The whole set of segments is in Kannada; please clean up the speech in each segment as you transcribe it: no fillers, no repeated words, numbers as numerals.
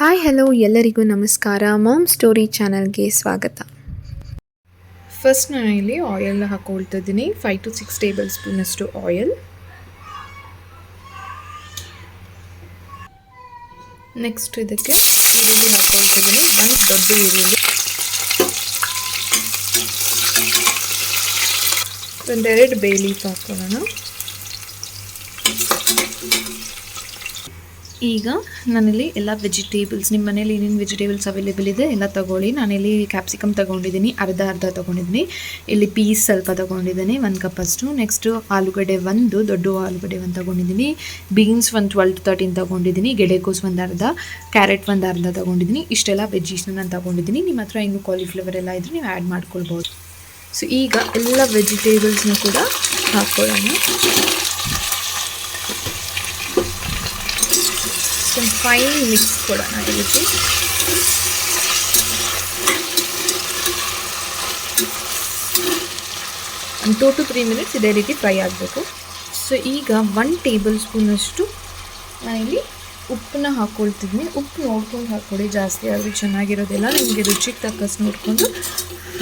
ಹಾಯ್ ಹಲೋ ಎಲ್ಲರಿಗೂ ನಮಸ್ಕಾರ. ಮಾಮ್ ಸ್ಟೋರಿ ಚಾನಲ್ಗೆ ಸ್ವಾಗತ. ಫಸ್ಟ್ ನಾನು ಇಲ್ಲಿ ಆಯಿಲ್ ಹಾಕೊಳ್ತಾ ಇದ್ದೀನಿ. 5 to 6 ಟೇಬಲ್ ಸ್ಪೂನಷ್ಟು ಆಯಿಲ್. ನೆಕ್ಸ್ಟ್ ಇದಕ್ಕೆ ಈರುಳ್ಳಿ ಹಾಕೊಳ್ತಾ ಇದ್ದೀನಿ. ಒಂದು ದೊಡ್ಡ ಈರುಳ್ಳಿ, ಒಂದೆರಡು ಬೇ ಲೀಫ್ ಹಾಕೊಳ್ಳೋಣ. ಈಗ ನಾನಿಲ್ಲಿ ಎಲ್ಲ ವೆಜಿಟೇಬಲ್ಸ್, ನಿಮ್ಮ ಮನೇಲಿ ಏನೇನು ವೆಜಿಟೇಬಲ್ಸ್ ಅವೈಲೇಬಲ್ ಇದೆ ಎಲ್ಲ ತೊಗೊಳ್ಳಿ. ನಾನಿಲ್ಲಿ ಕ್ಯಾಪ್ಸಿಕಮ್ ತೊಗೊಂಡಿದ್ದೀನಿ, ಅರ್ಧ ತೊಗೊಂಡಿದ್ದೀನಿ. ಇಲ್ಲಿ ಪೀಸ್ ಸ್ವಲ್ಪ ತೊಗೊಂಡಿದ್ದೀನಿ, 1 ಕಪ್ಪಷ್ಟು. ನೆಕ್ಸ್ಟು ಆಲೂಗಡ್ಡೆ ದೊಡ್ಡ ಆಲೂಗಡ್ಡೆ ಒಂದು ತೊಗೊಂಡಿದ್ದೀನಿ. ಬೀನ್ಸ್ ಒಂದು 12 to 13 ತೊಗೊಂಡಿದ್ದೀನಿ. ಗೆಡ್ಡೆಕೋಸು ಒಂದು ಅರ್ಧ, ಕ್ಯಾರೆಟ್ ಒಂದು ಅರ್ಧ ತೊಗೊಂಡಿದ್ದೀನಿ. ಇಷ್ಟೆಲ್ಲ ವೆಜ್ಜೀಸ್ನ ನಾನು ತೊಗೊಂಡಿದ್ದೀನಿ. ನಿಮ್ಮ ಹತ್ರ ಇನ್ನು ಕಾಲಿಫ್ಲವರ್ ಎಲ್ಲ ಇದ್ದರೆ ನೀವು ಆ್ಯಡ್ ಮಾಡ್ಕೊಳ್ಬೋದು. ಸೊ ಈಗ ಎಲ್ಲ ವೆಜಿಟೇಬಲ್ಸ್ನ ಕೂಡ ಹಾಕ್ಕೊಳ್ಳೋಣ. ಫೈನ್ ಮಿಕ್ಸ್ ಕೊಡೋಣ. ಈ ರೀತಿ ಒಂದು 2 to 3 ಮಿನಿಟ್ಸ್ ಇದೇ ರೀತಿ ಫ್ರೈ ಆಗಬೇಕು. ಸೊ ಈಗ 1 ಟೇಬಲ್ ಸ್ಪೂನಷ್ಟು ನಾನಿಲ್ಲಿ ಉಪ್ಪನ್ನ ಹಾಕ್ಕೊಳ್ತಿದ್ದೀನಿ. ಉಪ್ಪು ನೋಡ್ಕೊಂಡು ಹಾಕ್ಕೊಳ್ಳಿ, ಜಾಸ್ತಿ ಆದರೆ ಚೆನ್ನಾಗಿರೋದಿಲ್ಲ. ನಿಮಗೆ ರುಚಿಗೆ ತಕ್ಕಷ್ಟು ನೋಡಿಕೊಂಡು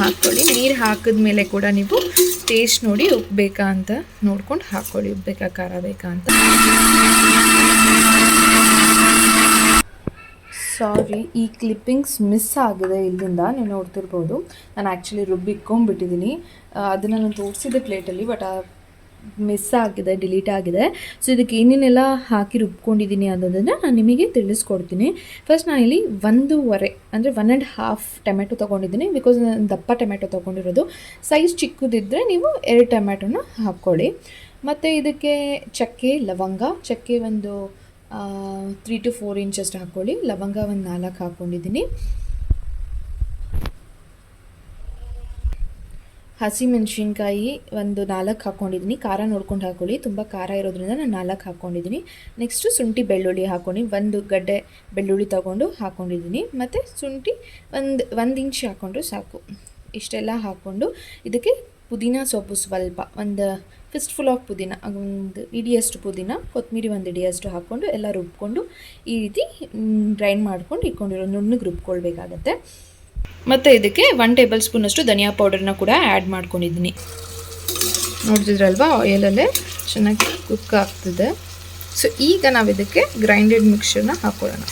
ಹಾಕ್ಕೊಳ್ಳಿ. ನೀರು ಹಾಕಿದ ಮೇಲೆ ಕೂಡ ನೀವು ಟೇಸ್ಟ್ ನೋಡಿ ಉಪ್ಪು ಬೇಕಾ ಅಂತ ನೋಡ್ಕೊಂಡು ಹಾಕ್ಕೊಳ್ಳಿ, ಉಪ್ಪು ಬೇಕಾ ಖಾರ ಬೇಕಾ ಅಂತ. ಸಾರಿ, ಈ ಕ್ಲಿಪ್ಪಿಂಗ್ಸ್ ಮಿಸ್ ಆಗಿದೆ ಇಲ್ಲಿಂದ, ನೀವು ನೋಡ್ತಿರ್ಬೋದು. ನಾನು ಆ್ಯಕ್ಚುಲಿ ರುಬ್ಬಿಕ್ಕೊಂಡ್ಬಿಟ್ಟಿದ್ದೀನಿ. ಅದನ್ನು ನಾನು ತೋರಿಸಿದ್ದೆ ಪ್ಲೇಟಲ್ಲಿ, ಬಟ್ ಮಿಸ್ ಆಗಿದೆ, ಡಿಲೀಟ್ ಆಗಿದೆ. ಸೊ ಇದಕ್ಕೆ ಏನೇನೆಲ್ಲ ಹಾಕಿ ರುಬ್ಕೊಂಡಿದ್ದೀನಿ ಅನ್ನೋದನ್ನು ನಾನು ನಿಮಗೆ ತಿಳಿಸ್ಕೊಡ್ತೀನಿ. ಫಸ್ಟ್ ನಾನಿಲ್ಲಿ 1.5 ಅಂದರೆ 1.5 ಟೊಮೆಟೊ ತೊಗೊಂಡಿದ್ದೀನಿ. ಬಿಕಾಸ್ ನಾನು ದಪ್ಪ ಟೊಮೆಟೊ ತೊಗೊಂಡಿರೋದು. ಸೈಜ್ ಚಿಕ್ಕದಿದ್ದರೆ ನೀವು 2 ಟೊಮೆಟೊನ ಹಾಕ್ಕೊಳ್ಳಿ. ಮತ್ತು ಇದಕ್ಕೆ ಚಕ್ಕೆ, ಲವಂಗ. ಚಕ್ಕೆ ಒಂದು 3 to 4 ಇಂಚಷ್ಟು ಹಾಕ್ಕೊಳ್ಳಿ. ಲವಂಗ ಒಂದು 4 ಹಾಕ್ಕೊಂಡಿದ್ದೀನಿ. ಹಸಿಮೆಣ್ಸಿನ್ಕಾಯಿ ಒಂದು 4 ಹಾಕ್ಕೊಂಡಿದ್ದೀನಿ. ಖಾರ ನೋಡ್ಕೊಂಡು ಹಾಕ್ಕೊಳ್ಳಿ, ತುಂಬ ಖಾರ ಇರೋದ್ರಿಂದ ನಾನು 4 ಹಾಕ್ಕೊಂಡಿದ್ದೀನಿ. ನೆಕ್ಸ್ಟು ಶುಂಠಿ ಬೆಳ್ಳುಳ್ಳಿ ಹಾಕ್ಕೊಂಡು 1 ಗಡ್ಡೆ ಬೆಳ್ಳುಳ್ಳಿ ತೊಗೊಂಡು ಹಾಕ್ಕೊಂಡಿದ್ದೀನಿ. ಮತ್ತು ಶುಂಠಿ ಒಂದು ಇಂಚ್ ಹಾಕ್ಕೊಂಡ್ರೆ ಸಾಕು. ಇಷ್ಟೆಲ್ಲ ಹಾಕ್ಕೊಂಡು ಇದಕ್ಕೆ ಪುದೀನ ಸೊಪ್ಪು ಸ್ವಲ್ಪ, ಒಂದು ಫಿಸ್ಟ್ಫುಲ್ ಆಫ್ ಪುದೀನ, ಒಂದು ಇಡಿಯಷ್ಟು ಪುದೀನ, ಕೊತ್ತಂಬರಿ ಒಂದು ಇಡಿಯಷ್ಟು ಹಾಕ್ಕೊಂಡು ಎಲ್ಲ ರುಬ್ಕೊಂಡು ಈ ರೀತಿ ಗ್ರೈಂಡ್ ಮಾಡ್ಕೊಂಡು ಇಟ್ಕೊಂಡಿರೋ ನುಣ್ಣಗೆ ರುಬ್ಕೊಳ್ಬೇಕಾಗತ್ತೆ. ಮತ್ತು ಇದಕ್ಕೆ 1 ಟೇಬಲ್ ಸ್ಪೂನಷ್ಟು ಧನಿಯಾ ಪೌಡರ್ನ ಕೂಡ ಆ್ಯಡ್ ಮಾಡ್ಕೊಂಡಿದ್ದೀನಿ. ನೋಡ್ತಿದ್ರಲ್ವಾ, ಆಯಿಲಲ್ಲೇ ಚೆನ್ನಾಗಿ ಕುಕ್ ಆಗ್ತಿದೆ. ಸೊ ಈಗ ನಾವು ಇದಕ್ಕೆ ಗ್ರೈಂಡೆಡ್ ಮಿಕ್ಸ್ಚರ್ನ ಹಾಕ್ಕೊಳ್ಳೋಣ.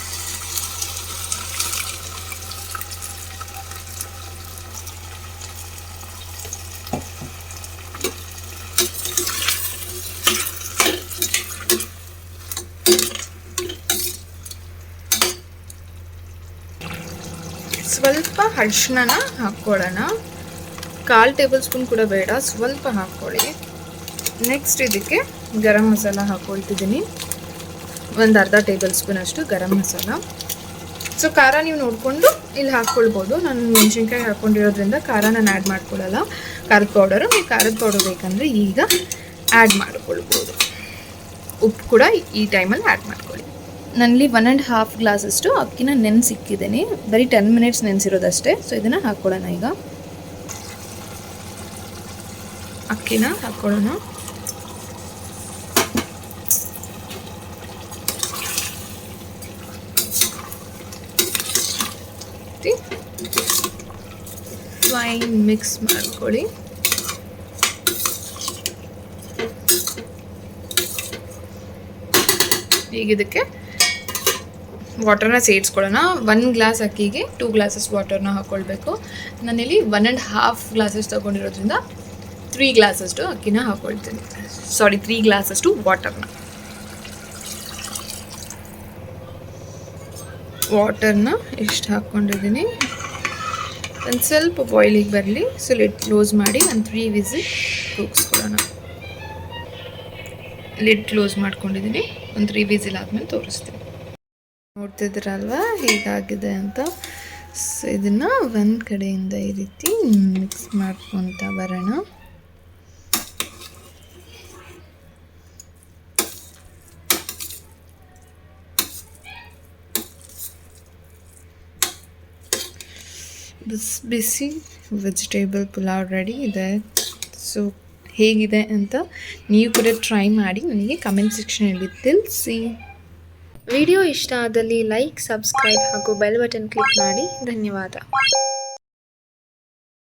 ಸ್ವಲ್ಪ ಅರಿಶಿನ ಹಾಕ್ಕೊಳ್ಳೋಣ. 1/4 ಟೇಬಲ್ ಸ್ಪೂನ್ ಕೂಡ ಬೇಡ, ಸ್ವಲ್ಪ ಹಾಕ್ಕೊಳ್ಳಿ. ನೆಕ್ಸ್ಟ್ ಇದಕ್ಕೆ ಗರಂ ಮಸಾಲ ಹಾಕ್ಕೊಳ್ತಿದ್ದೀನಿ. ಒಂದು ಅರ್ಧ ಟೇಬಲ್ ಸ್ಪೂನಷ್ಟು ಗರಂ ಮಸಾಲ. ಸೊ ಖಾರ ನೀವು ನೋಡಿಕೊಂಡು ಇಲ್ಲಿ ಹಾಕ್ಕೊಳ್ಬೋದು. ನಾನು ಮೆಣಸಿನ್ಕಾಯಿ ಹಾಕ್ಕೊಂಡಿರೋದ್ರಿಂದ ಖಾರ ನಾನು ಆ್ಯಡ್ ಮಾಡ್ಕೊಳ್ಳಲ್ಲ. ಖಾರದ ಪೌಡರು, ನೀವು ಖಾರದ ಪೌಡರ್ ಬೇಕಂದರೆ ಈಗ ಆ್ಯಡ್ ಮಾಡ್ಕೊಳ್ಬೋದು. ಉಪ್ಪು ಕೂಡ ಈ ಟೈಮಲ್ಲಿ ಆ್ಯಡ್ ಮಾಡ್ಕೊಳ್ಳಿ. ನಾನಲ್ಲಿ 1.5 ಗ್ಲಾಸಷ್ಟು ಅಕ್ಕಿನ ನೆನೆಸಿಕ್ಕಿದ್ದೀನಿ. ಬರೀ 10 ಮಿನಿಟ್ಸ್ ನೆನೆಸಿರೋದಷ್ಟೇ. ಸೊ ಇದನ್ನು ಹಾಕ್ಕೊಳ್ಳೋಣ. ಈಗ ಅಕ್ಕಿನ ಹಾಕ್ಕೊಳ್ಳೋಣ. ಫೈನ್ ಮಿಕ್ಸ್ ಮಾಡ್ಕೊಳ್ಳಿ. ಈಗ ಇದಕ್ಕೆ ವಾಟರ್ನ ಸೇರಿಸ್ಕೊಳ್ಳೋಣ. 1 ಗ್ಲಾಸ್ ಅಕ್ಕಿಗೆ 2 ಗ್ಲಾಸಸ್ ವಾಟರ್ನ ಹಾಕ್ಕೊಳ್ಬೇಕು. ನಾನಿಲ್ಲಿ 1.5 ಗ್ಲಾಸಸ್ ತೊಗೊಂಡಿರೋದ್ರಿಂದ 3 ಗ್ಲಾಸಷ್ಟು ಅಕ್ಕಿನ ಹಾಕ್ಕೊಳ್ತೀನಿ. 3 ಗ್ಲಾಸಷ್ಟು ವಾಟರ್ನ ಎಷ್ಟು ಹಾಕ್ಕೊಂಡಿದ್ದೀನಿ. ಒಂದು ಸ್ವಲ್ಪ ಬಾಯ್ಲಿಗೆ ಬರಲಿ. ಸೊ ಲಿಡ್ ಕ್ಲೋಸ್ ಮಾಡಿ ಒಂದು 3 ವಿಸಿಲ್ ಕೂಗಿಸ್ಕೊಳ್ಳೋಣ. ಲಿಡ್ ಕ್ಲೋಸ್ ಮಾಡ್ಕೊಂಡಿದ್ದೀನಿ. ಒಂದು 3 ವಿಸಿಲ್ ಆದಮೇಲೆ ತೋರಿಸ್ತೀನಿ. ನೋಡ್ತಿದ್ದೀರಲ್ವ ಹೇಗಾಗಿದೆ ಅಂತ. ಸೊ ಇದನ್ನು ಒಂದು ಕಡೆಯಿಂದ ಈ ರೀತಿ ಮಿಕ್ಸ್ ಮಾಡ್ಕೊತ ಬರೋಣ. ಬಿಸಿ ವೆಜಿಟೇಬಲ್ ಪುಲಾವ್ ರೆಡಿ ಇದೆ. ಸೊ ಹೇಗಿದೆ ಅಂತ ನೀವು ಕೂಡ ಟ್ರೈ ಮಾಡಿ ನನಗೆ ಕಮೆಂಟ್ ಸೆಕ್ಷನಲ್ಲಿ ತಿಳಿಸಿ. ವಿಡಿಯೋ ಇಷ್ಟ ಆದಲ್ಲಿ ಲೈಕ್, ಸಬ್ಸ್ಕ್ರೈಬ್ ಹಾಗೂ ಬೆಲ್ ಬಟನ್ ಕ್ಲಿಕ್ ಮಾಡಿ. ಧನ್ಯವಾದ.